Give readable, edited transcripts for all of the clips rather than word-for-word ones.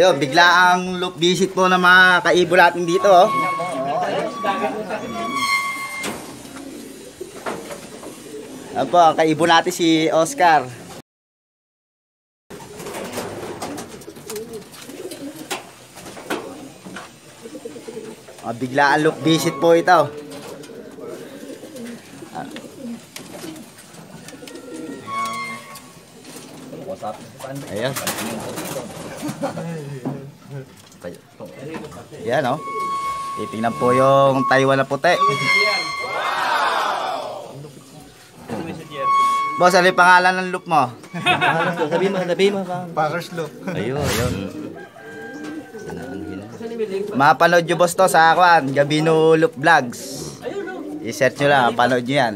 Ayun, bigla ang loop visit po ng mga kaibo natin dito, oh. Ayan po, ang kaibo natin si Oscar. Bigla ang loop visit po ito. Ayan. Yan, oh. Titingnan po yung Taiwan na puti. Boss, ano yung pangalan ng loop mo? Sabihin mo. Packers loop. Ayun. Mapanood nyo boss to sa Gabino Loop Vlogs. I-search nyo lang, panood nyo yan.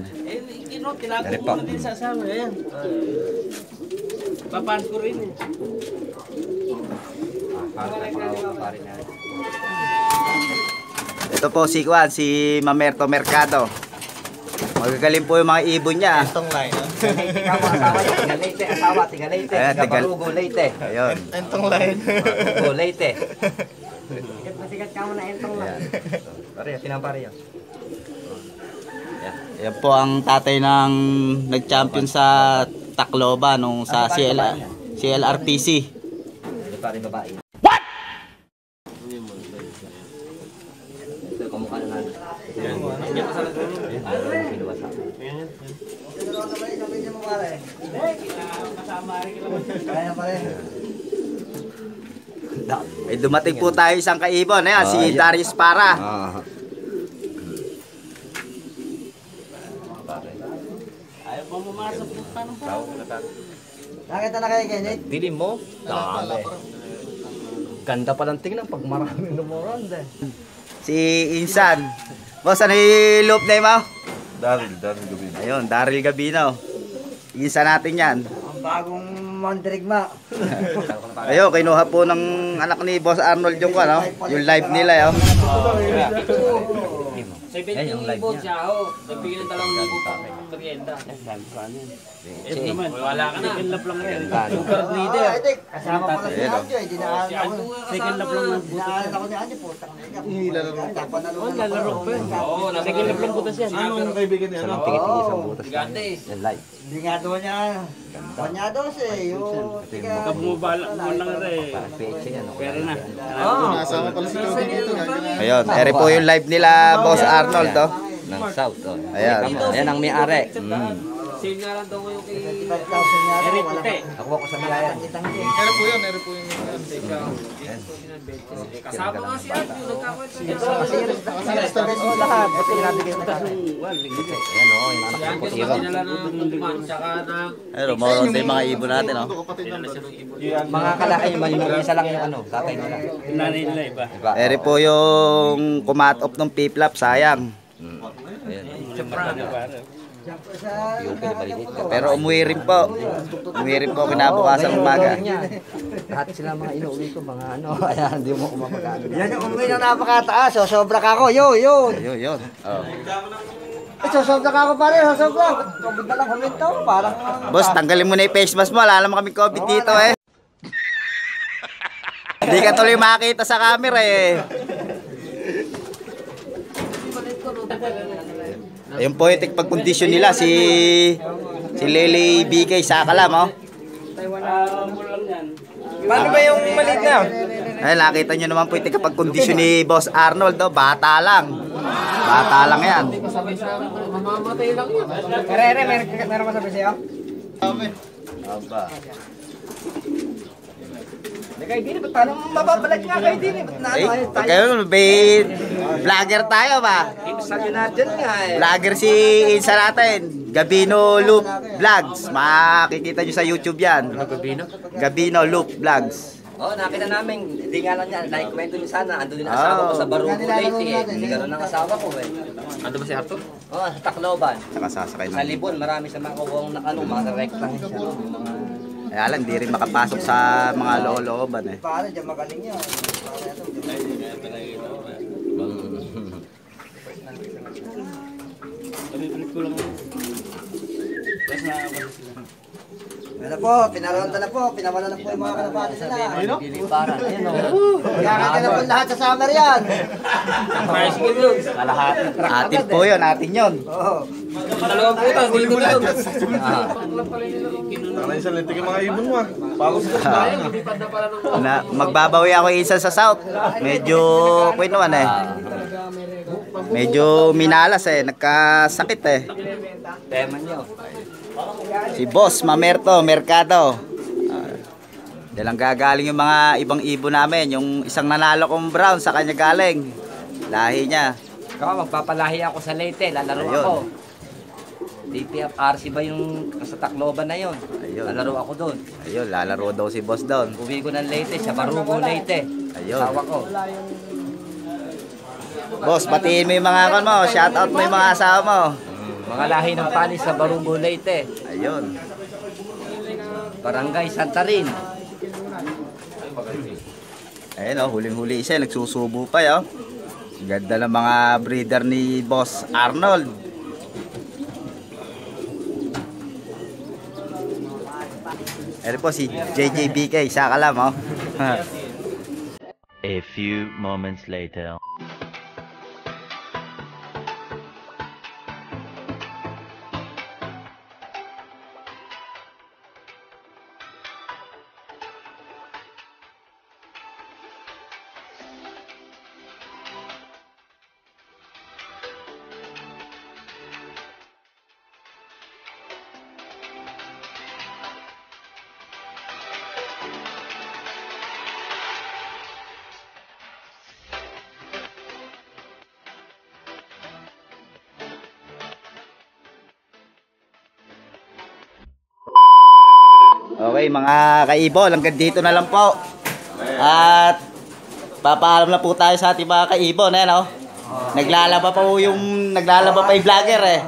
Dari po. Papans ko rin eh. Ito po si Mamerto Mercado. Magagaling po yung mga ibon niya. Entong line. Tiga Leyte. Ayun. Entong line. Leyte. Sikat ka mo na entong line. Pare, pinampare yan. Yan po ang tatay ng nag-champion sa Tacloban nung sa CLRPC. Pare babae. What? Ito kamukha na natin. May dumating po tayo isang kaibon. Ayan, si Darius Para. Ayaw pa mamasok ng tanong pa. Nakita na kayo ganyan? Dilim mo? Dami. Ganda pa lang tingnan pag maraming numuron eh. Si Insan. Boss, ano yung loop name mo? Daryl Gabino. Ayun, Daryl Gabino. Insan natin yan. Ang bagong Mandirigma. Ayun, kinuha po ng anak ni Boss Arnold yung live nila. 17,000 siya ho. Nagbigyan ng 2,000 pang merienda. Ito naman, wala ka na. Second lap lang yan. Super breeder. Kasama pala si Anjo eh. Dinaanan ako. Second lap lang ng butas. Dinaanan ako ni Anjo. Putang na Oh, lalaro pa yun. Oo, second lap lang butas yan. Anong kaibigan niya? Hindi nga doon niya. Banyados eh. Pag bumabala mo lang rin. Pero na. Nasama pala si Cody dito. Ayun, eri po yung live nila Boss Arnold, oh. Ng South. Ayan. Ayan ang may-ari. Sale nga lang daw ko yung kay 25,000 niya. Eric Puti. Ako sa Malayan. Ere po yun. Kasama nga si Art yung nagkakwento. Lahat. Pati nabigay na kami. Ayan o, yung anak ng puti. Sinala ng duman, tsaka ng... Ayun, maroon tayo mga ibon natin, oh. Mga kalaki yung isa lang yung tatay nila. Nanay nila iba. Eri po yung kumat-off ng piplap, sayang. Pero umuwi rin po. Kinabukasan umaga. Lahat sila mga inuwi ko, mga kaya hindi mo kumapagano. Yan yung umuwi na napakataas, sobra ka ako, yun. Ayun. Oh. Sobra ka ako pare, sobra. COVID na lang huminto, parang... Boss, tanggalin mo na yung face mask mo. Wala naman kami COVID dito, eh. Hindi ka tuloy makita sa camera, eh. Ayun po yung pagkondisyon nila, si Lele BK sa Kalam, oh. Paano ba yung maliit na yun? Ay, nakita nyo naman po yung pagkondisyon ni Boss Arnold, oh. Bata lang yan. Mamamatay lang yun. Meron masabi sa'yo? Aba. Kayo din, ba't paano mababalik nga kayo din? Kayo, vlogger tayo ba? Sabi natin nga eh. Vlogger si Insa natin. Gabino Loop Vlogs. Makikita nyo sa YouTube yan. Gabino Loop Vlogs. Nakita namin, hindi nga lang yan, nakikwento niyo sana, ando din ang asawa ko sa Barugo Leyte eh. Hindi gano'n ang asawa ko eh. Ando ba si Arthur? Oo, sa Tacloban. Saka sasakay Sa na. Libon, marami sa mga kuwang mga rekta siya. Kaya lang, di rin makapasok sa mga looban eh. Paano dyan magaling niya? Yan na po, pinalanta na po, pinawala na po yung mga kalapati nila. Piliparan. Ayun o. Kaya na po lahat sa summer yan. Bicycle yun. Kalahati. Atin po yun, atin yun. Oo. Dalawang putas. Dito na yun. Tanay sa lintik yung mga ibon mo ah. Bago sa Magbabawi ako isa sa South. Medyo, kwenuan eh. Medyo minalas eh, nagkasakit eh. Tema nyo. Si Boss Mamerto, Mercado. Dalang gagaling yung mga ibang ibon namin. Yung isang nanalo kong brown sa kanya galing. Lahi niya. Ikaw, magpapalahi ako sa Leyte. Lalaro Ayun. ako. DPF RC ba yung sa Tacloban na yun? Ayun. Lalaro ako doon. Ayun, lalaro daw si Boss doon. Uwi ko ng Leyte, sa Barugo, Leyte. Ayun. Asawa ko. Boss, batiin mo yung mga kon mo. Shoutout mo yung mga asawa mo. Mga lahi ng panis sa Barugo, Leyte. Ayun. Barangay Santarin. Ayun oh, huling-huli siya. Nagsusubo pa yun. Ganda ng mga breeder ni Boss Arnold. Ayun po si JJBK. Isa ka lang oh. A few moments later. Okay mga kaibol, hanggang dito na lang po. At papaalam na po tayo sa ating mga kaibon, eh, no? Naglalaba pa yung vlogger eh.